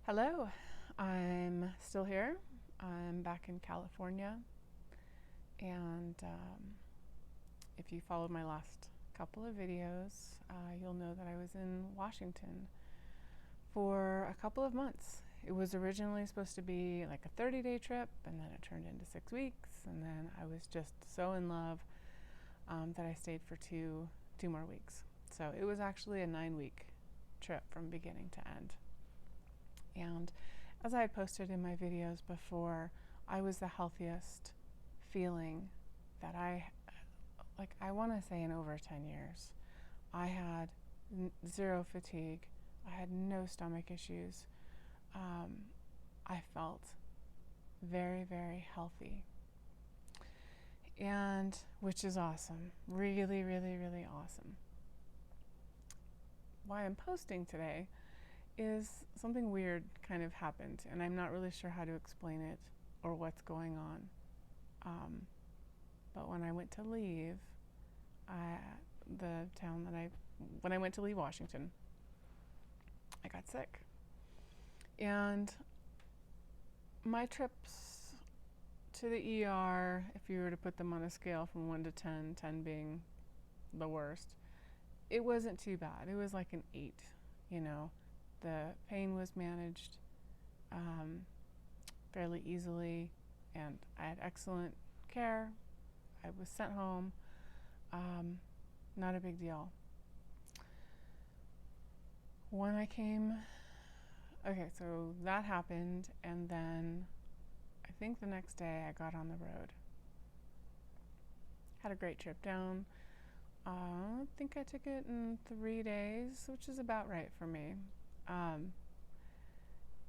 Hello, I'm still here. I'm back in California, and if you followed my last couple of videos, you'll know that I was in Washington for a couple of months. It was originally supposed to be like a 30-day trip, and then it turned into 6 weeks, and then I was just so in love that I stayed for two more weeks. So it was actually a 9-week trip from beginning to end. And as I had posted in my videos before, I was the healthiest feeling that I want to say in over 10 years. I had zero fatigue. I had no stomach issues. I felt very, very healthy. And which is awesome. Really, really, really awesome. Why I'm posting today is something weird kind of happened, and I'm not really sure how to explain it or what's going on. But when I went to leave the town when I went to leave Washington, I got sick. And my trips to the ER, if you were to put them on a scale from 1 to 10, 10 being the worst, it wasn't too bad. It was like an 8, you know. The pain was managed fairly easily, and I had excellent care. I was sent home. Not a big deal. When I came, okay, so that happened, and then I think the next day I got on the road. Had a great trip down. I think I took it in 3 days, which is about right for me.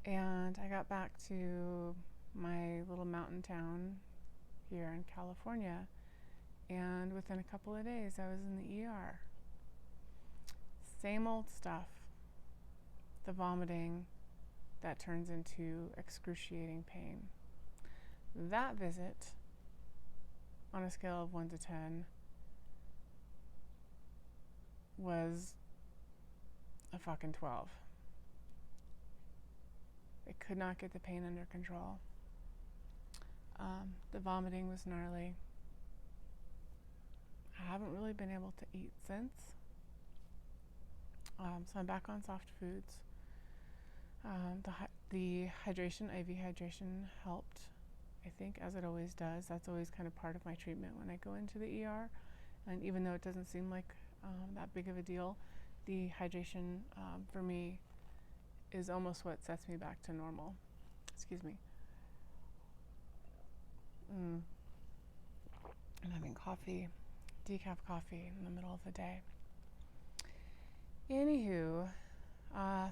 And I got back to my little mountain town here in California, and within a couple of days I was in the ER. Same old stuff. The vomiting that turns into excruciating pain. That visit, on a scale of 1 to 10, was a fucking 12. I could not get the pain under control. The vomiting was gnarly. I haven't really been able to eat since. So I'm back on soft foods. The hydration, IV hydration, helped, I think, as it always does. That's always kind of part of my treatment when I go into the ER. And even though it doesn't seem like that big of a deal, the hydration for me is almost what sets me back to normal. Excuse me. I'm having coffee, decaf coffee in the middle of the day. Anywho,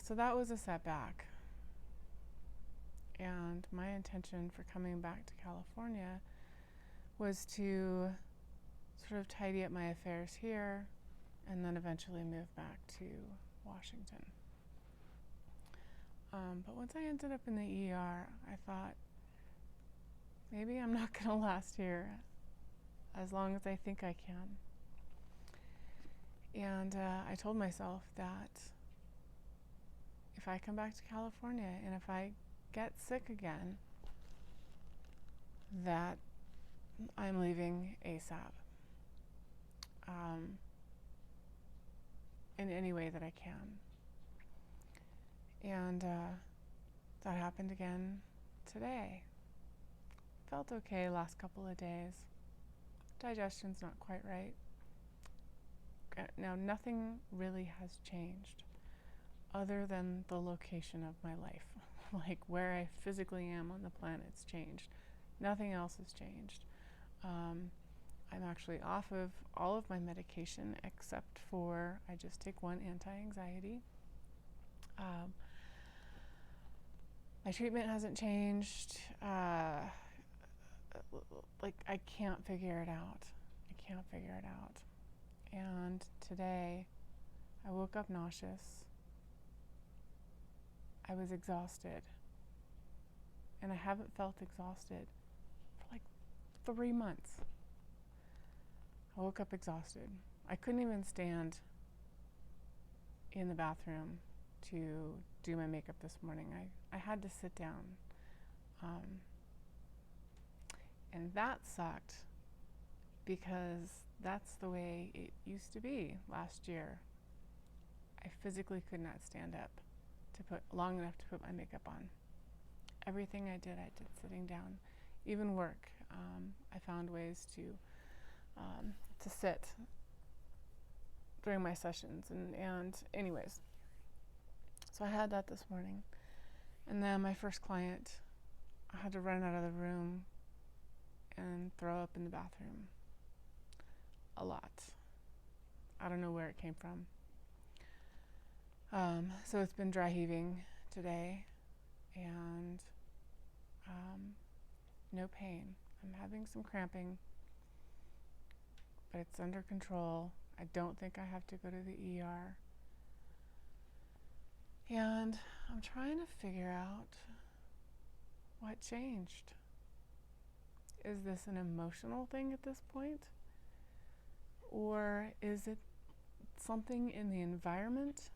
so that was a setback. And my intention for coming back to California was to sort of tidy up my affairs here and then eventually move back to Washington. But once I ended up in the ER, I thought, maybe I'm not going to last here as long as I think I can. And I told myself that if I come back to California and if I get sick again, that I'm leaving ASAP. In any way that I can. And that happened again today. Felt okay last couple of days. Digestion's not quite right. Now, nothing really has changed other than the location of my life. Like where I physically am on the planet's changed. Nothing else has changed. I'm actually off of all of my medication except for I just take one anti-anxiety. My treatment hasn't changed. Like I can't figure it out. And today I woke up nauseous. I was exhausted. And I haven't felt exhausted for like 3 months. I woke up exhausted. I couldn't even stand in the bathroom to do my makeup this morning. I had to sit down. And that sucked because that's the way it used to be last year. I physically could not stand up to put long enough to put my makeup on. Everything I did sitting down. Even work, I found ways to sit during my sessions, and anyways. So I had that this morning, and then my first client, I had to run out of the room and throw up in the bathroom. A lot. I don't know where it came from. So it's been dry heaving today, and no pain. I'm having some cramping, but it's under control. I don't think I have to go to the ER. And I'm trying to figure out what changed. Is this an emotional thing at this point? Or is it something in the environment?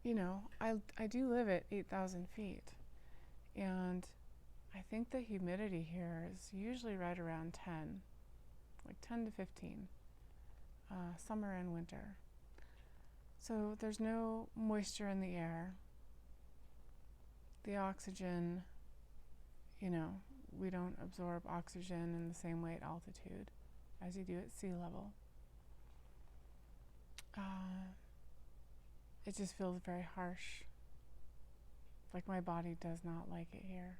You know, I do live at 8,000 feet, and I think the humidity here is usually right around 10, like 10 to 15, summer and winter. So there's no moisture in the air. The oxygen, you know, we don't absorb oxygen in the same way at altitude as you do at sea level. It just feels very harsh. Like my body does not like it here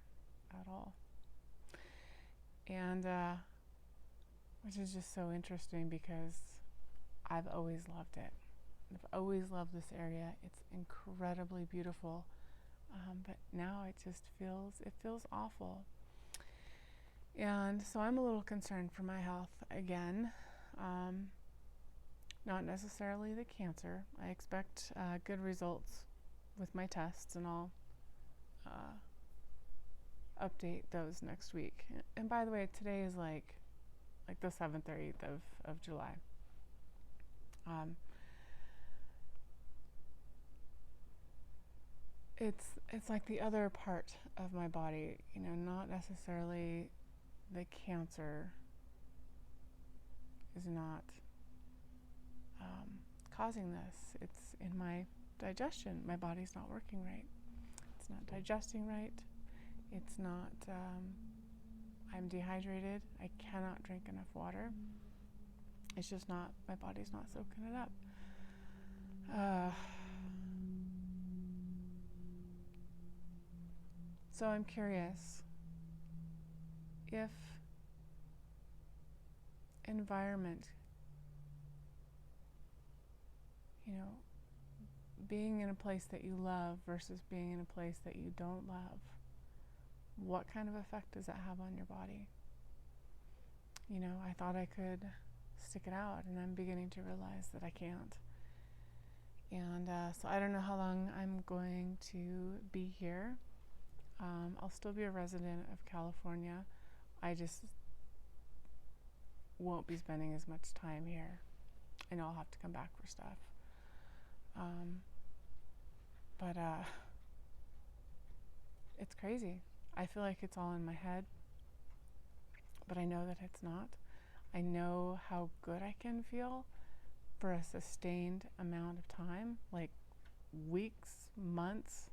at all. And which is just so interesting because I've always loved it. I've always loved this area. It's incredibly beautiful. But now it just feels awful. And so I'm a little concerned for my health again. Not necessarily the cancer. I expect good results with my tests, and I'll update those next week. And by the way, today is like the 7th or 8th of July. It's like the other part of my body, you know, not necessarily the cancer is not causing this. It's in my digestion. My body's not working right. It's not digesting right. It's not, I'm dehydrated. I cannot drink enough water. It's just not, my body's not soaking it up. So I'm curious if environment, you know, being in a place that you love versus being in a place that you don't love, what kind of effect does that have on your body? You know, I thought I could stick it out, and I'm beginning to realize that I can't. And so I don't know how long I'm going to be here. I'll still be a resident of California. I just won't be spending as much time here. I know I'll have to come back for stuff. But it's crazy. I feel like it's all in my head, but I know that it's not. I know how good I can feel for a sustained amount of time, like weeks, months.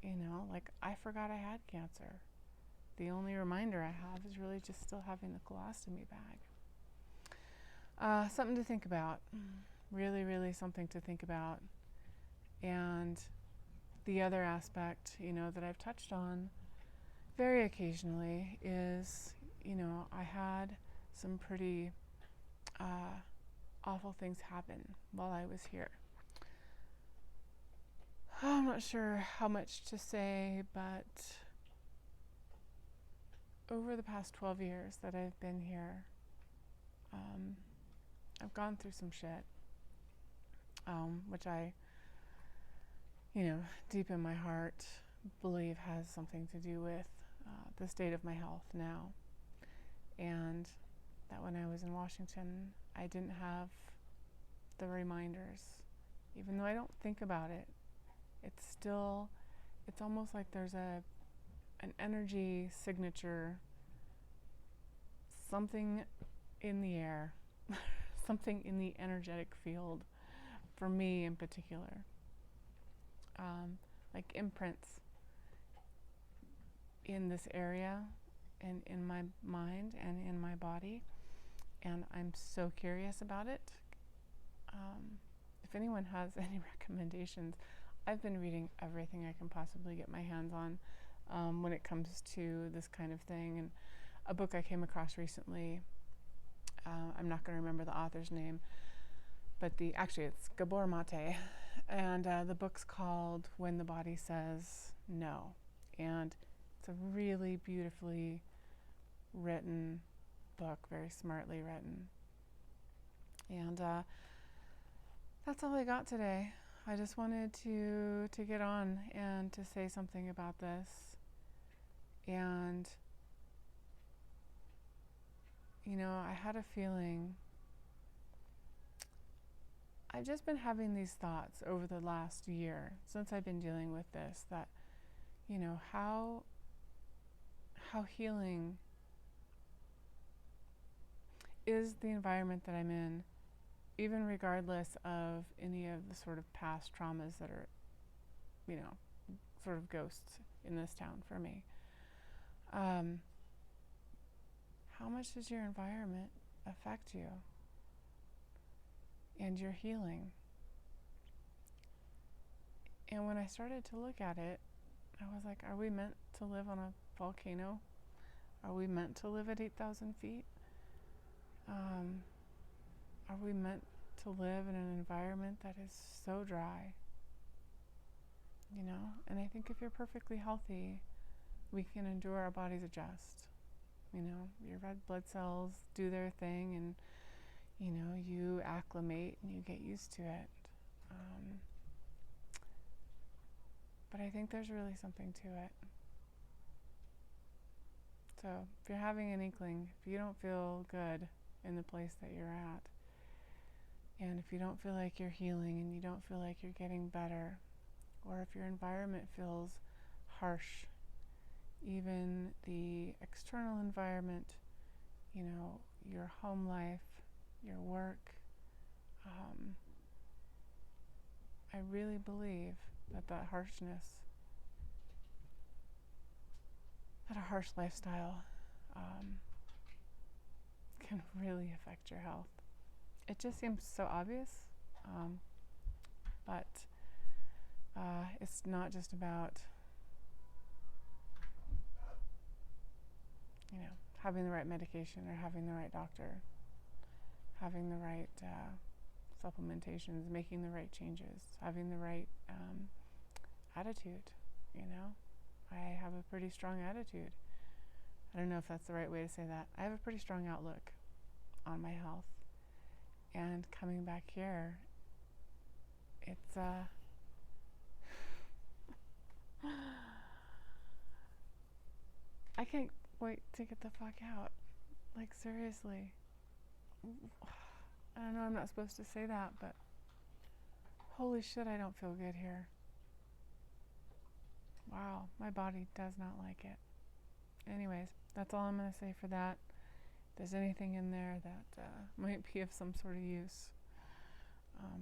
You know, like I forgot I had cancer. The only reminder I have is really just still having the colostomy bag. Something to think about. Really, really something to think about. And the other aspect, you know, that I've touched on very occasionally is, you know, I had some pretty awful things happen while I was here. I'm not sure how much to say, but over the past 12 years that I've been here, I've gone through some shit, which I, you know, deep in my heart believe has something to do with the state of my health now. And that when I was in Washington, I didn't have the reminders Even though I don't think about it, it's still, it's almost like there's an energy signature, something in the air, something in the energetic field, for me in particular. Like imprints in this area and in my mind and in my body. And I'm so curious about it. If anyone has any recommendations, I've been reading everything I can possibly get my hands on when it comes to this kind of thing. And a book I came across recently, I'm not going to remember the author's name, but actually it's Gabor Mate, and the book's called When the Body Says No. And it's a really beautifully written book, very smartly written. And that's all I got today. I just wanted to get on and to say something about this. And you know, I had a feeling, I've just been having these thoughts over the last year since I've been dealing with this, that, you know, how healing is the environment that I'm in, even regardless of any of the sort of past traumas that are, you know, sort of ghosts in this town for me. How much does your environment affect you and your healing? And when I started to look at it, I was like, are we meant to live on a volcano? Are we meant to live at 8,000 feet? Are we meant to live in an environment that is so dry? You know, and I think if you're perfectly healthy, we can endure, our bodies adjust. You know, your red blood cells do their thing, and you know, you acclimate and you get used to it. But I think there's really something to it. So if you're having an inkling, if you don't feel good in the place that you're at, and if you don't feel like you're healing and you don't feel like you're getting better, or if your environment feels harsh, even the external environment, you know, your home life, your work, I really believe that harshness, that a harsh lifestyle can really affect your health. It just seems so obvious, but it's not just about, you know, having the right medication or having the right doctor, having the right supplementations, making the right changes, having the right attitude, you know. I have a pretty strong attitude. I don't know if that's the right way to say that. I have a pretty strong outlook on my health. And coming back here, it's I can't wait to get the fuck out. Like, seriously. I don't know, I'm not supposed to say that, but holy shit, I don't feel good here. Wow, my body does not like it. Anyways, that's all I'm going to say for that. If there's anything in there that might be of some sort of use.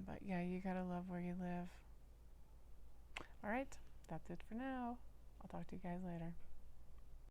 But yeah, you gotta love where you live. Alright, that's it for now. I'll talk to you guys later.